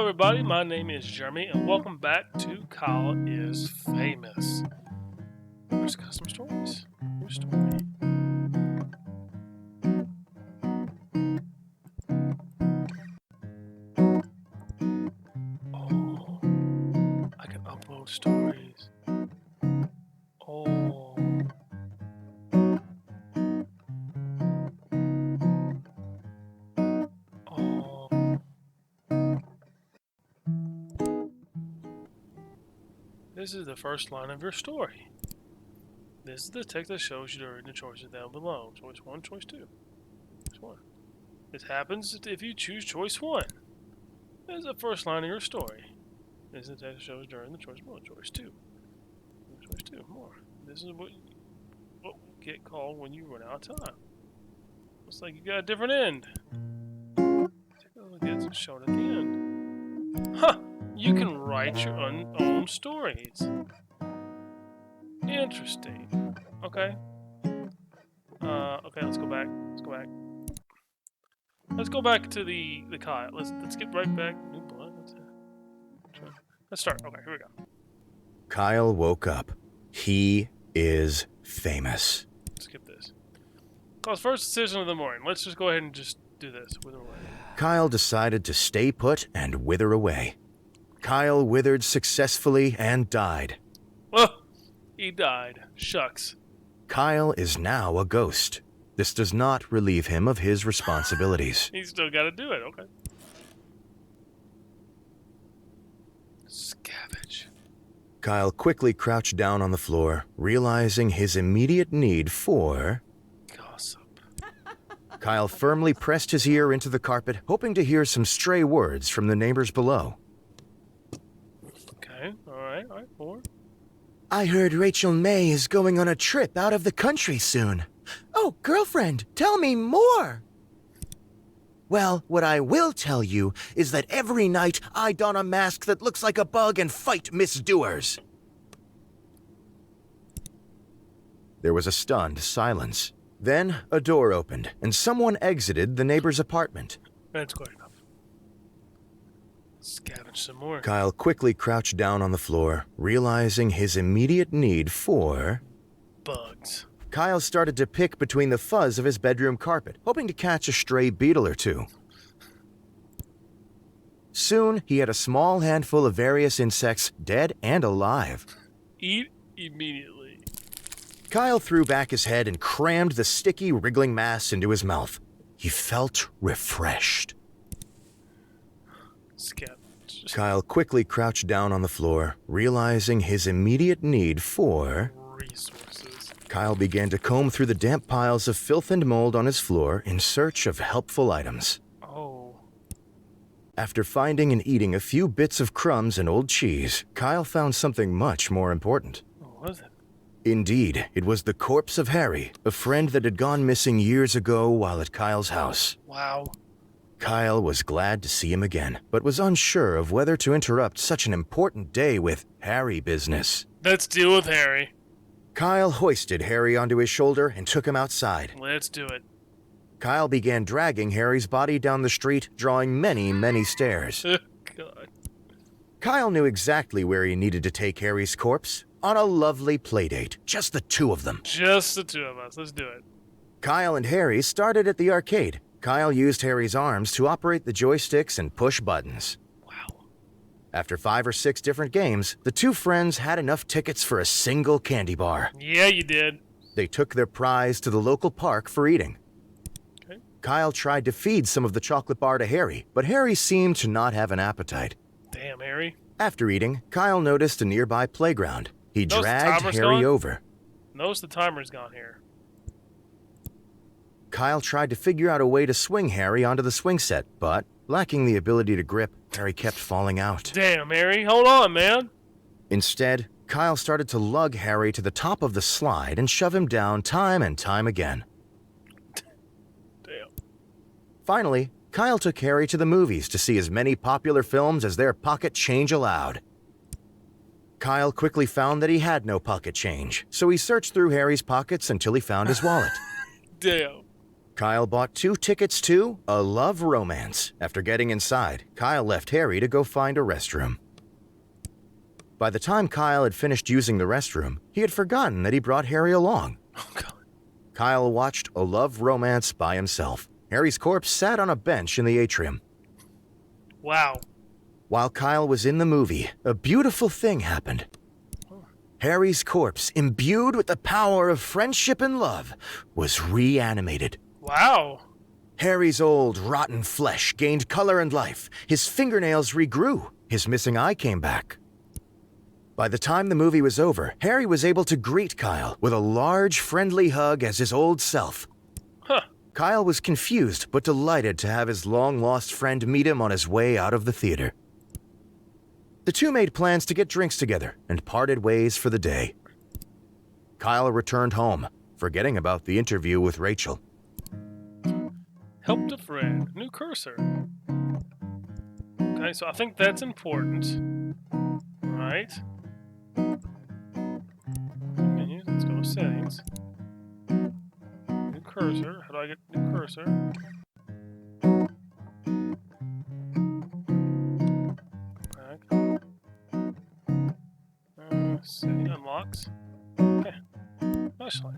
everybody. My name is Jeremy, and welcome back to Kyle is Famous. Where's Custom Stories? New story. Oh, I can upload stories. Oh. Oh. This is the first line of your story. This is the text that shows you the written choices down below. Choice 1, choice 2. Choice 1. This happens if you choose choice 1. This is the first line of your story. This is the text that shows during the choice 1. Choice 2. Choice 2. More. This is what will get called when you run out of time. Looks like you got a different end. Take a look at it shown at the end. Huh! You can write your own stories. Interesting. Okay. Okay, let's go back. Let's go back to the Kyle. Let's get right back. Let's start. Okay, here we go. Kyle woke up. He is famous. Skip this. Kyle's first decision of the morning. Let's just go ahead and just do this. Wither away. Kyle decided to stay put and wither away. Kyle withered successfully and died. Oh, he died. Shucks. Kyle is now a ghost. This does not relieve him of his responsibilities. He's still got to do it. Okay. Scavenge. Kyle quickly crouched down on the floor, realizing his immediate need for Gossip. Kyle firmly pressed his ear into the carpet, hoping to hear some stray words from the neighbors below. Okay. All right. More. I heard Rachel May is going on a trip out of the country soon. Oh, girlfriend, tell me more. Well, what I will tell you is that every night I don a mask that looks like a bug and fight misdoers. There was a stunned silence. Then a door opened, and someone exited the neighbor's apartment. That's quite enough. Scavenge some more. Kyle quickly crouched down on the floor, realizing his immediate need for Bugs. Kyle started to pick between the fuzz of his bedroom carpet, hoping to catch a stray beetle or two. Soon, he had a small handful of various insects, dead and alive. Eat immediately. Kyle threw back his head and crammed the sticky, wriggling mass into his mouth. He felt refreshed. Scavenge. Kyle quickly crouched down on the floor, realizing his immediate need for Resources. Kyle began to comb through the damp piles of filth and mold on his floor in search of helpful items. Oh. After finding and eating a few bits of crumbs and old cheese, Kyle found something much more important. What was it? Indeed, it was the corpse of Harry, a friend that had gone missing years ago while at Kyle's house. Wow. Kyle was glad to see him again, but was unsure of whether to interrupt such an important day with Harry business. Let's deal with Harry. Kyle hoisted Harry onto his shoulder and took him outside. Let's do it. Kyle began dragging Harry's body down the street, drawing many, many stares. God. Kyle knew exactly where he needed to take Harry's corpse. On a lovely playdate, just the two of them. Just the two of us. Let's do it. Kyle and Harry started at the arcade. Kyle used Harry's arms to operate the joysticks and push buttons. Wow. After 5 or 6 different games, the two friends had enough tickets for a single candy bar. Yeah, you did. They took their prize to the local park for eating. Okay. Kyle tried to feed some of the chocolate bar to Harry, but Harry seemed to not have an appetite. Damn, Harry. After eating, Kyle noticed a nearby playground. He Notice the dragged timer's Harry gone? over. Notice the timer's gone here. Kyle tried to figure out a way to swing Harry onto the swing set, but, lacking the ability to grip, Harry kept falling out. Damn, Harry. Hold on, man. Instead, Kyle started to lug Harry to the top of the slide and shove him down time and time again. Damn. Finally, Kyle took Harry to the movies to see as many popular films as their pocket change allowed. Kyle quickly found that he had no pocket change, so he searched through Harry's pockets until he found his wallet. Damn. Kyle bought 2 tickets to A Love Romance. After getting inside, Kyle left Harry to go find a restroom. By the time Kyle had finished using the restroom, he had forgotten that he brought Harry along. Oh, God. Kyle watched A Love Romance by himself. Harry's corpse sat on a bench in the atrium. Wow. While Kyle was in the movie, a beautiful thing happened. Harry's corpse, imbued with the power of friendship and love, was reanimated. Wow. Harry's old, rotten flesh gained color and life. His fingernails regrew. His missing eye came back. By the time the movie was over, Harry was able to greet Kyle with a large, friendly hug as his old self. Huh. Kyle was confused but delighted to have his long-lost friend meet him on his way out of the theater. The two made plans to get drinks together and parted ways for the day. Kyle returned home, forgetting about the interview with Rachel. Helped a friend. New cursor. Okay, so I think that's important. Right. Menu. Let's go to settings. New cursor. How do I get new cursor? Back. Setting unlocks. Okay. Flashlight.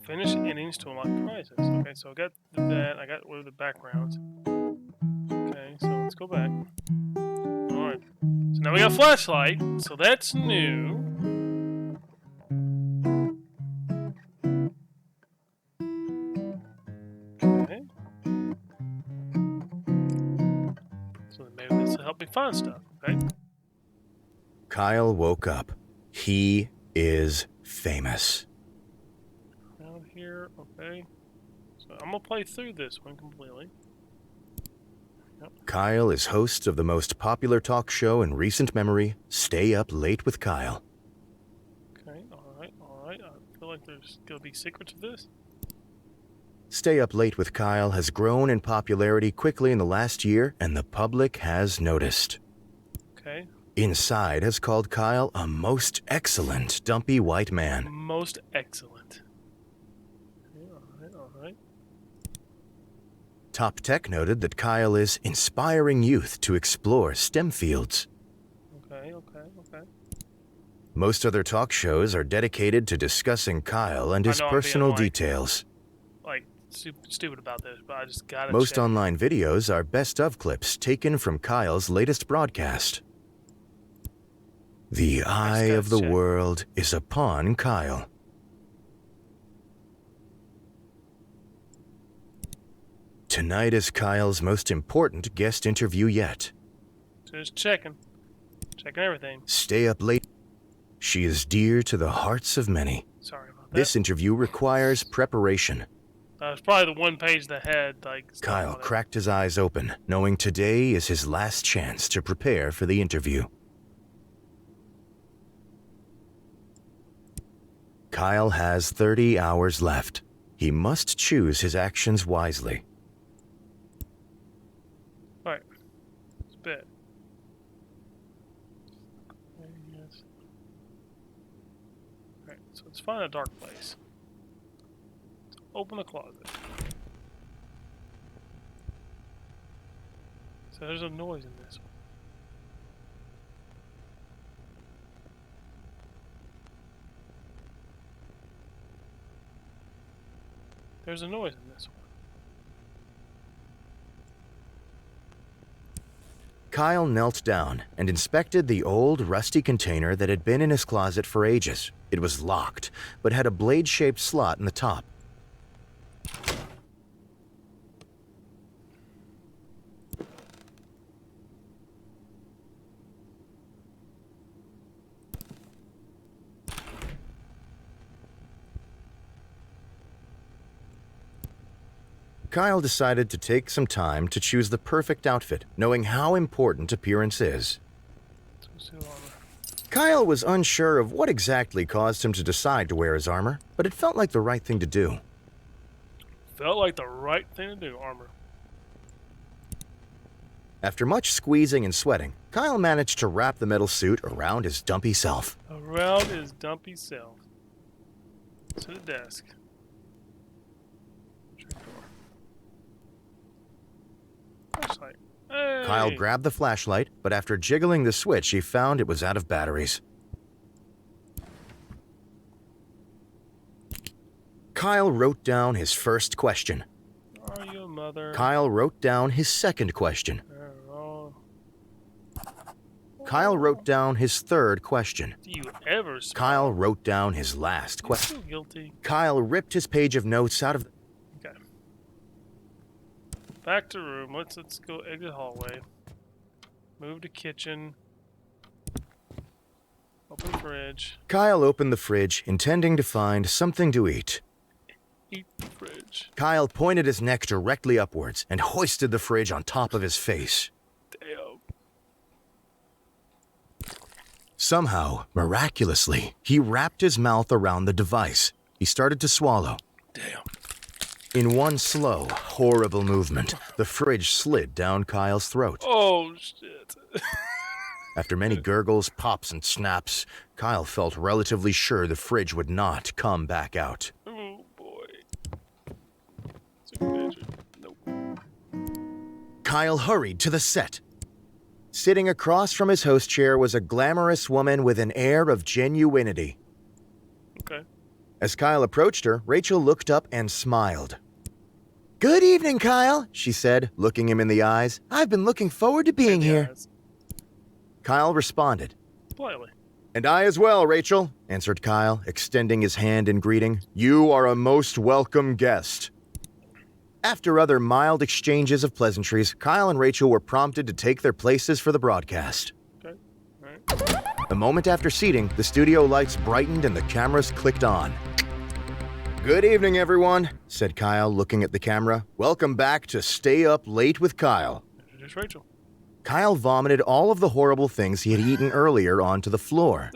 Finish innings to unlock prizes. Okay, so I got that. I got what are the backgrounds. Okay, so let's go back. Alright. So now we got flashlight. So that's new. Okay. So maybe this will help me find stuff. Okay. Kyle woke up. He is famous. Around here. Okay. So I'm gonna play through this one completely. Kyle is host of the most popular talk show in recent memory, Stay Up Late with Kyle. Okay, alright. I feel like there's gonna be secrets to this. Stay Up Late with Kyle has grown in popularity quickly in the last year, and the public has noticed. Okay. Inside has called Kyle a most excellent dumpy white man. Most excellent. Alright. Top Tech noted that Kyle is inspiring youth to explore STEM fields. Okay. Most other talk shows are dedicated to discussing Kyle and I his know I'm being, personal like, details. Like, stupid about this, but I just gotta Most check. online videos are best of clips taken from Kyle's latest broadcast. The eye of the check. world is upon Kyle. Tonight is Kyle's most important guest interview yet. Just checking everything. Stay up late. She is dear to the hearts of many. Sorry about that. This interview requires preparation. It's probably the one page that had, like, stuff Kyle on it. cracked his eyes open, knowing today is his last chance to prepare for the interview. Kyle has 30 hours left. He must choose his actions wisely. Alright. It's bed. Okay, yes. Alright, so let's find a dark place. Let's open the closet. So there's a noise in this one. There's a noise in this one. Kyle knelt down and inspected the old, rusty container that had been in his closet for ages. It was locked, but had a blade-shaped slot in the top. Kyle decided to take some time to choose the perfect outfit, knowing how important appearance is. Suit armor. Kyle was unsure of what exactly caused him to decide to wear his armor, but it felt like the right thing to do. Felt like the right thing to do, armor. After much squeezing and sweating, Kyle managed to wrap the metal suit around his dumpy self. Around his dumpy self. To the desk. Flashlight. Hey. Kyle grabbed the flashlight, but after jiggling the switch, he found it was out of batteries. Kyle wrote down his first question. Are you a mother? Kyle wrote down his second question. Oh. Kyle wrote down his third question. Do you ever smile? Kyle wrote down his last I question. feel guilty. Kyle ripped his page of notes out of... Okay. Back to room. Let's go exit hallway. Move to kitchen. Open fridge. Kyle opened the fridge, intending to find something to eat. Eat the fridge. Kyle pointed his neck directly upwards and hoisted the fridge on top of his face. Damn. Somehow, miraculously, he wrapped his mouth around the device. He started to swallow. Damn. In one slow, horrible movement, the fridge slid down Kyle's throat. Oh shit. After many gurgles, pops, and snaps, Kyle felt relatively sure the fridge would not come back out. Oh boy. Super Major. Nope. Kyle hurried to the set. Sitting across from his host chair was a glamorous woman with an air of genuinity. Okay. As Kyle approached her, Rachel looked up and smiled. "Good evening, Kyle," she said, looking him in the eyes. "I've been looking forward to being here." Yes. Kyle responded. Politely. "And I as well, Rachel," answered Kyle, extending his hand in greeting. "You are a most welcome guest." After other mild exchanges of pleasantries, Kyle and Rachel were prompted to take their places for the broadcast. Okay. Alright. A moment after seating, the studio lights brightened and the cameras clicked on. "Good evening, everyone," said Kyle, looking at the camera. "Welcome back to Stay Up Late with Kyle." Introduce Rachel. Kyle vomited all of the horrible things he had eaten earlier onto the floor.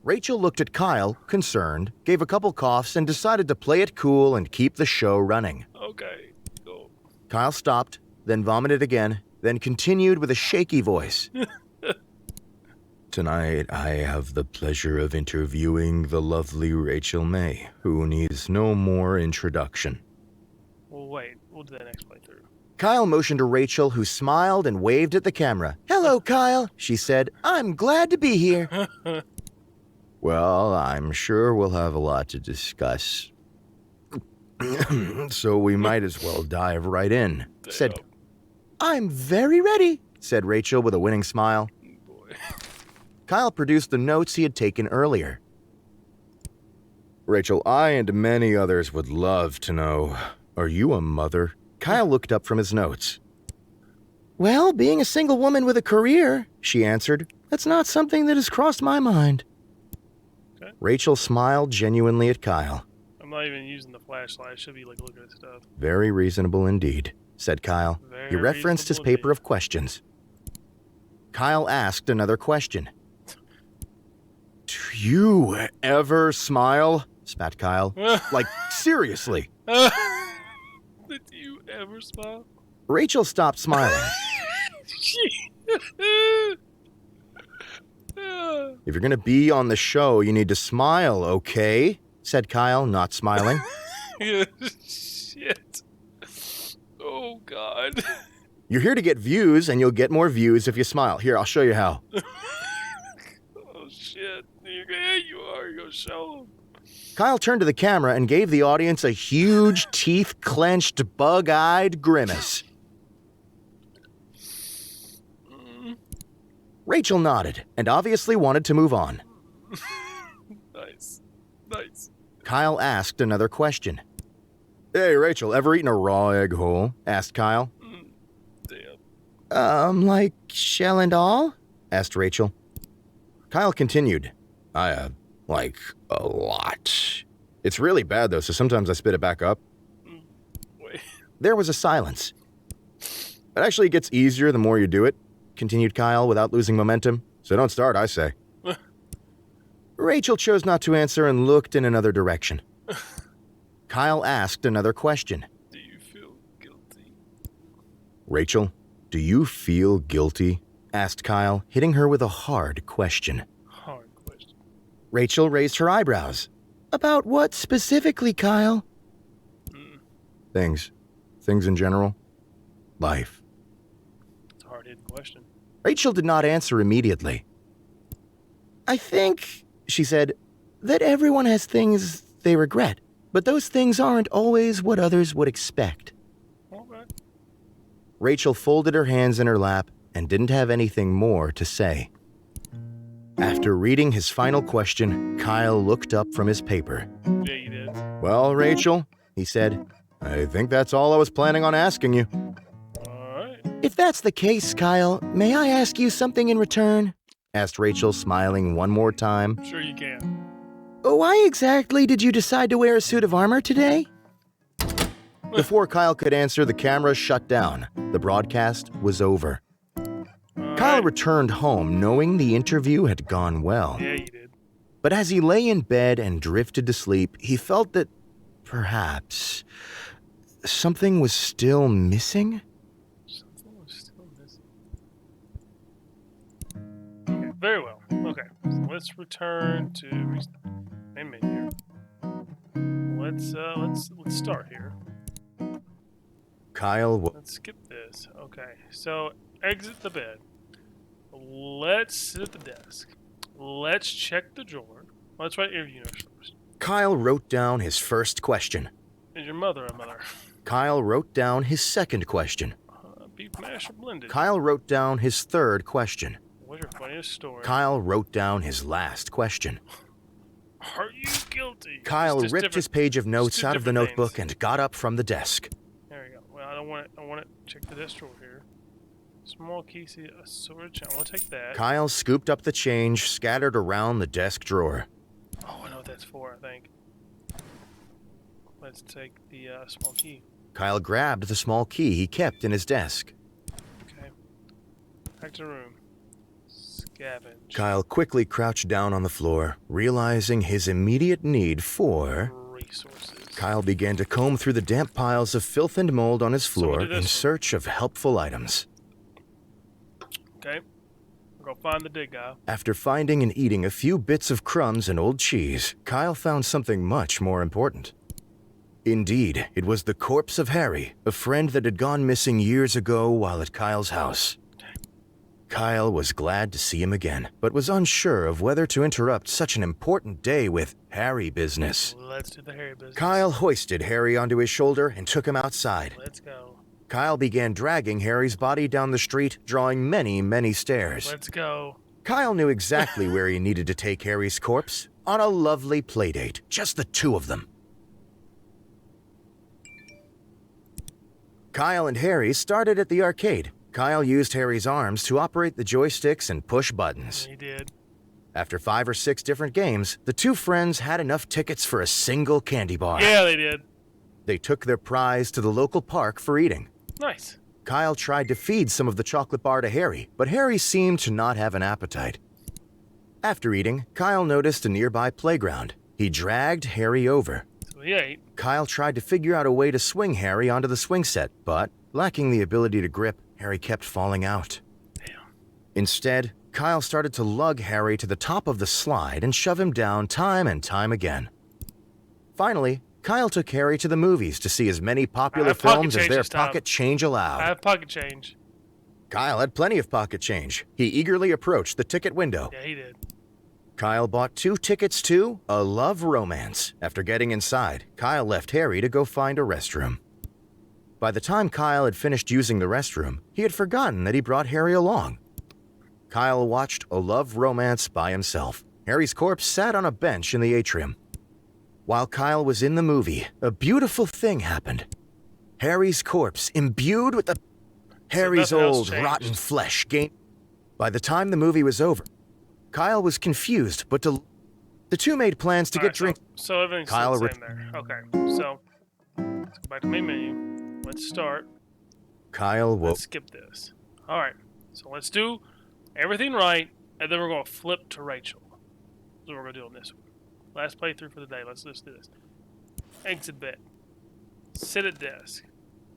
Rachel looked at Kyle, concerned, gave a couple coughs, and decided to play it cool and keep the show running. Okay. Go. Kyle stopped, then vomited again, then continued with a shaky voice. "Tonight, I have the pleasure of interviewing the lovely Rachel May, who needs no more introduction." Well, wait. We'll do that next playthrough. Kyle motioned to Rachel, who smiled and waved at the camera. "Hello, Kyle," she said. "I'm glad to be here." "Well, I'm sure we'll have a lot to discuss. So we might as well dive right in," said. Damn. "I'm very ready," said Rachel with a winning smile. Boy. Kyle produced the notes he had taken earlier. "Rachel, I and many others would love to know, are you a mother?" Kyle looked up from his notes. "Well, being a single woman with a career," she answered, "that's not something that has crossed my mind." Okay. Rachel smiled genuinely at Kyle. I'm not even using the flashlight. I should be like looking at stuff. "Very reasonable indeed," said Kyle. He Very referenced his reasonable paper of questions. Kyle asked another question. "Do you ever smile?" spat Kyle. "Like, seriously." Did you ever smile? Rachel stopped smiling. "If you're going to be on the show, you need to smile, okay?" said Kyle, not smiling. Shit. Oh, God. "You're here to get views, and you'll get more views if you smile. Here, I'll show you how." Oh, shit. Yeah, you are. You're going to show them. Kyle turned to the camera and gave the audience a huge, teeth-clenched, bug-eyed grimace. Rachel nodded and obviously wanted to move on. Nice. Nice. Kyle asked another question. "Hey, Rachel, ever eaten a raw egg whole?" asked Kyle. Damn. Like shell and all?" asked Rachel. Kyle continued. "I have, like, a lot. It's really bad, though, so sometimes I spit it back up." Wait. There was a silence. "It actually gets easier the more you do it," continued Kyle without losing momentum. "So don't start, I say." Rachel chose not to answer and looked in another direction. Kyle asked another question. Do you feel guilty? "Rachel, do you feel guilty?" asked Kyle, hitting her with a hard question. Hard question. Rachel raised her eyebrows. "About what specifically, Kyle?" Mm. Things. Things in general? Life. It's a hard-hitting question. Rachel did not answer immediately. I think, she said, that everyone has things they regret, but those things aren't always what others would expect. Okay. Rachel folded her hands in her lap and didn't have anything more to say. After reading his final question, Kyle looked up from his paper. Yeah, you did. Well, Rachel, he said, I think that's all I was planning on asking you. Alright. If that's the case, Kyle, may I ask you something in return? Asked Rachel, smiling one more time. Sure you can. Why exactly did you decide to wear a suit of armor today? Before Kyle could answer, the camera shut down. The broadcast was over. Kyle Alright. returned home knowing the interview had gone well. Yeah, you did. But as he lay in bed and drifted to sleep, he felt that perhaps something was still missing. Something was still missing. Okay, very well. Okay, so let's return to main menu. Let's start here. Kyle Let's skip this. Okay, so exit the bed. Let's sit at the desk. Let's check the drawer. Let's write interview notes first. Kyle wrote down his first question. Is your mother a mother? Kyle wrote down his second question. Beef mash or blended? Kyle wrote down his third question. What's your funniest story? Kyle wrote down his last question. Are you guilty? Kyle Just ripped his different- page of just notes two out of the different notebook names. and got up from the desk. There we go. Well, I don't want it. I want it. Check the desk drawer here. Small key, see a sword. I want to take that. Kyle scooped up the change scattered around the desk drawer. Oh, I know what that's for. I think. Let's take the small key. Kyle grabbed the small key he kept in his desk. Okay. Back to the room. Scavenge. Kyle quickly crouched down on the floor, realizing his immediate need for... Resources. Kyle began to comb through the damp piles of filth and mold on his So what floor did this in one? search of helpful items. Okay. We'll go find the dig guy. After finding and eating a few bits of crumbs and old cheese, Kyle found something much more important. Indeed, it was the corpse of Harry, a friend that had gone missing years ago while at Kyle's house. Kyle was glad to see him again, but was unsure of whether to interrupt such an important day with Harry business. Let's do the hairy business. Kyle hoisted Harry onto his shoulder and took him outside. Let's go. Kyle began dragging Harry's body down the street, drawing many, many stairs. Let's go. Kyle knew exactly where he needed to take Harry's corpse, on a lovely playdate, just the two of them. Kyle and Harry started at the arcade. Kyle used Harry's arms to operate the joysticks and push buttons. He did. After 5 or 6 different games, the two friends had enough tickets for a single candy bar. Yeah, they did. They took their prize to the local park for eating. Nice. Kyle tried to feed some of the chocolate bar to Harry, but Harry seemed to not have an appetite. After eating, Kyle noticed a nearby playground. He dragged Harry over. So he ate. Kyle tried to figure out a way to swing Harry onto the swing set, but, lacking the ability to grip, Harry kept falling out. Damn. Instead, Kyle started to lug Harry to the top of the slide and shove him down time and time again. Finally, Kyle took Harry to the movies to see as many popular have pocket films as change their this time. pocket change allowed. I have pocket change. Kyle had plenty of pocket change. He eagerly approached the ticket window. Yeah, he did. Kyle bought 2 tickets to A Love Romance. After getting inside, Kyle left Harry to go find a restroom. By the time Kyle had finished using the restroom, he had forgotten that he brought Harry along. Kyle watched A Love Romance by himself. Harry's corpse sat on a bench in the atrium. While Kyle was in the movie, a beautiful thing happened. Harry's corpse, imbued with Harry's nothing else old, changed. rotten flesh, gained... By the time the movie was over, Kyle was confused, but the two made plans to get Alright, drink. So everything's Kyle still the same there. Okay. So let's go back to main menu. Let's start. Kyle woke. Let's skip this. All right. So let's do everything right, and then we're going to flip to Rachel. That's what we're going to do on this one. Last playthrough for the day. Let's do this. Exit bed. Sit at desk.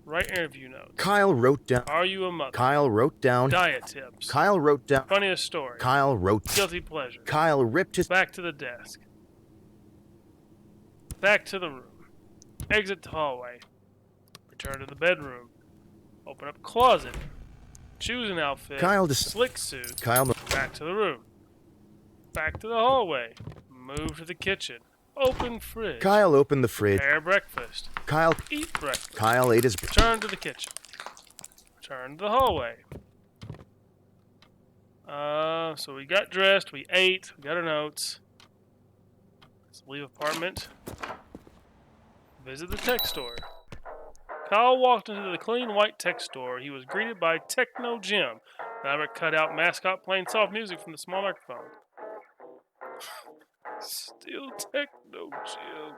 Write interview notes. Kyle wrote down. Are you a mother? Kyle wrote down. Diet tips. Kyle wrote down. Funniest story. Kyle wrote. Guilty pleasure. Kyle ripped his. Back to the desk. Back to the room. Exit the hallway. Return to the bedroom. Open up closet. Choose an outfit. Slick suit. Back to the room. Back to the hallway. Move to the kitchen. Open fridge. Kyle opened the fridge. Prepare breakfast. Eat breakfast. Kyle ate his... Return to the kitchen. Return to the hallway. So we got dressed, we ate, we got our notes. Let's leave apartment. Visit the tech store. Kyle walked into the clean white tech store. He was greeted by Techno Jim. An elaborate cutout mascot playing soft music from the small microphone. Still Techno Jim.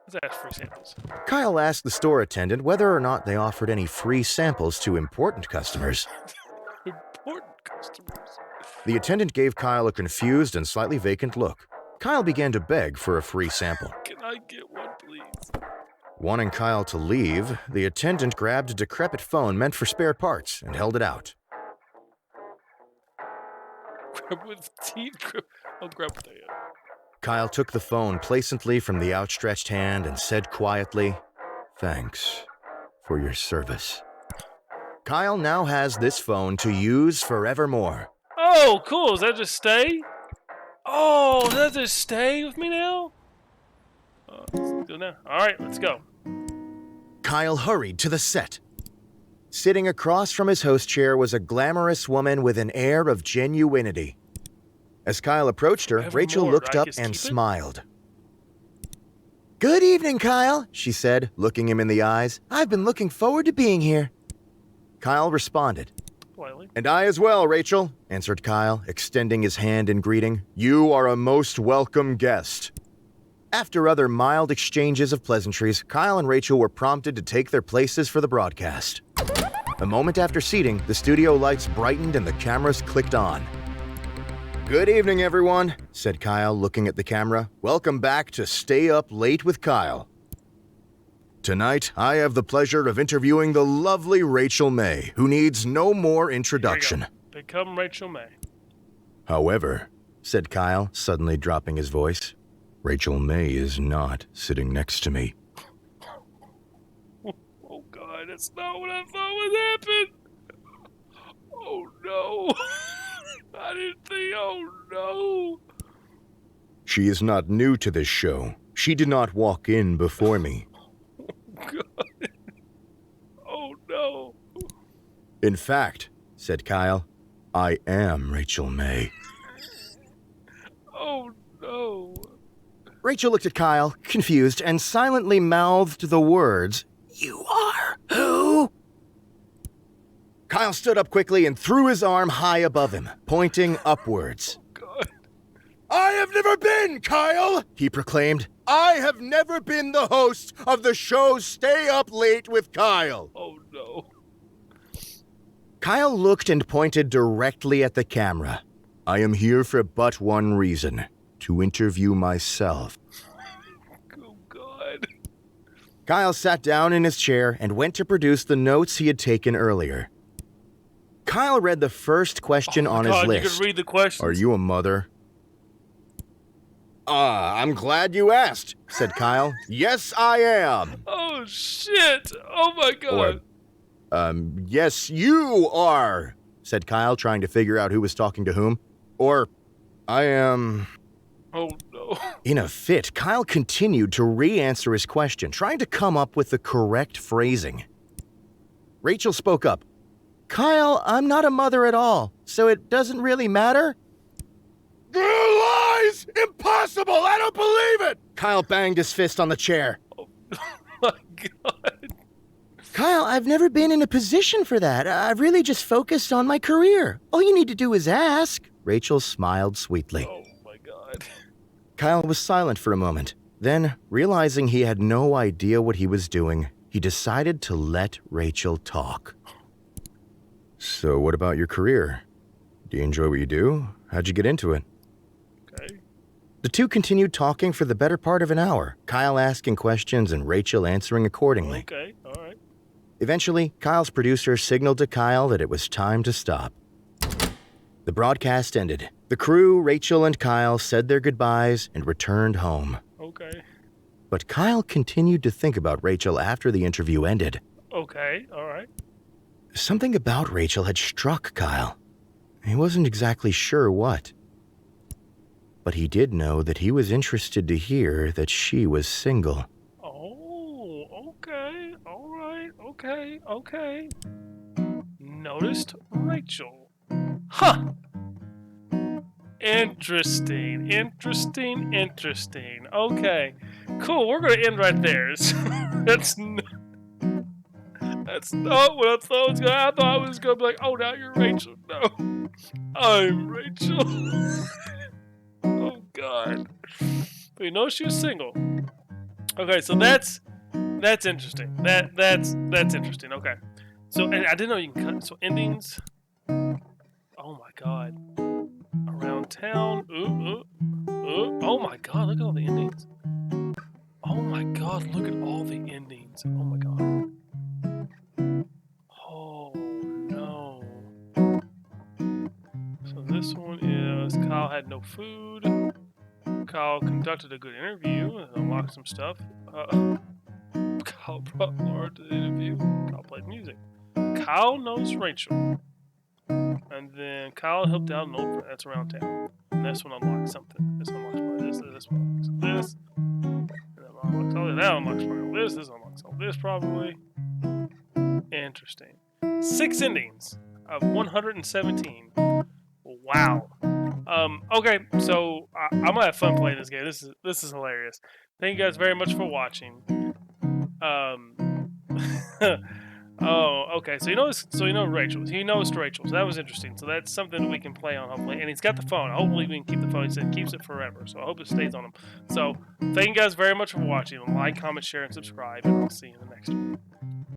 Let's ask free samples. Kyle asked the store attendant whether or not they offered any free samples to important customers. Important customers? The attendant gave Kyle a confused and slightly vacant look. Kyle began to beg for a free sample. Can I get one, please? Wanting Kyle to leave, the attendant grabbed a decrepit phone meant for spare parts and held it out. Grab with teeth. I'll grab with that. Kyle took the phone placently from the outstretched hand and said quietly, "Thanks for your service." Kyle now has this phone to use forevermore. Oh, cool. Does that just stay? Oh, does that just stay with me now? Let's go now. All right, let's go. Kyle hurried to the set. Sitting across from his host chair was a glamorous woman with an air of genuinity. As Kyle approached her, Rachel looked up and smiled. Good evening, Kyle, she said, looking him in the eyes. I've been looking forward to being here. Kyle responded. Politely. And I as well, Rachel, answered Kyle, extending his hand in greeting. You are a most welcome guest. After other mild exchanges of pleasantries, Kyle and Rachel were prompted to take their places for the broadcast. A moment after seating, the studio lights brightened and the cameras clicked on. Good evening, everyone, said Kyle, looking at the camera. Welcome back to Stay Up Late with Kyle. Tonight, I have the pleasure of interviewing the lovely Rachel May, who needs no more introduction. Become Rachel May. However, said Kyle, suddenly dropping his voice, Rachel May is not sitting next to me. Oh, God, that's not what I thought would happen. Oh, no. I didn't think, oh, no. She is not new to this show. She did not walk in before me. God. Oh, no. In fact, said Kyle, I am Rachel May. Oh, no. Rachel looked at Kyle, confused, and silently mouthed the words, You are who? Kyle stood up quickly and threw his arm high above him, pointing upwards. God. I have never been, Kyle, he proclaimed. I have never been the host of the show Stay Up Late with Kyle. Oh, no. Kyle looked and pointed directly at the camera. I am here for but one reason, to interview myself. Oh, God. Kyle sat down in his chair and went to produce the notes he had taken earlier. Kyle read the first question on his list. You could read the questions. Are you a mother? I'm glad you asked, said Kyle. Yes, I am. Oh, shit. Oh, my God. Yes, you are, said Kyle, trying to figure out who was talking to whom. Or, I am... Oh, no. In a fit, Kyle continued to re-answer his question, trying to come up with the correct phrasing. Rachel spoke up. Kyle, I'm not a mother at all, so it doesn't really matter. Lies! Impossible! I don't believe it! Kyle banged his fist on the chair. Oh, my God. Kyle, I've never been in a position for that. I've really just focused on my career. All you need to do is ask. Rachel smiled sweetly. Oh, my God. Kyle was silent for a moment. Then, realizing he had no idea what he was doing, he decided to let Rachel talk. So, what about your career? Do you enjoy what you do? How'd you get into it? Okay. The two continued talking for the better part of an hour, Kyle asking questions and Rachel answering accordingly. Okay, all right. Eventually, Kyle's producer signaled to Kyle that it was time to stop. The broadcast ended. The crew, Rachel and Kyle, said their goodbyes and returned home. Okay. But Kyle continued to think about Rachel after the interview ended. Okay, alright. Something about Rachel had struck Kyle. He wasn't exactly sure what. But he did know that he was interested to hear that she was single. Oh, okay, alright, okay. Noticed Rachel. Huh! Interesting. Okay, cool. We're gonna end right there. That's not what I thought was gonna. I thought it was gonna be like, oh, now you're Rachel. No, I'm Rachel. Oh God. But you know she was single. Okay, so that's interesting. That's interesting. Okay, so and I didn't know you can cut. So endings. Oh my God. Around town. Oh my God, look at all the endings. Oh my God, look at all the endings. Oh my God. Oh no. So this one is Kyle had no food. Kyle conducted a good interview and unlocked some stuff. Kyle brought Laura to the interview. Kyle played music. Kyle knows Rachel. And then Kyle helped out an old friend that's around town. And this one unlocks something. This unlocks probably this one unlocks this. And that unlocks all this. That unlocks probably all this. This unlocks all this probably. Interesting. 6 endings of 117. Wow. Okay, so I'm gonna have fun playing this game. This is hilarious. Thank you guys very much for watching. Oh, okay. So you know Rachel. He knows Rachel. So that was interesting. So that's something we can play on hopefully. And he's got the phone. Hopefully we can keep the phone. He said keeps it forever. So I hope it stays on him. So thank you guys very much for watching. Like, comment, share, and subscribe. And I'll see you in the next one.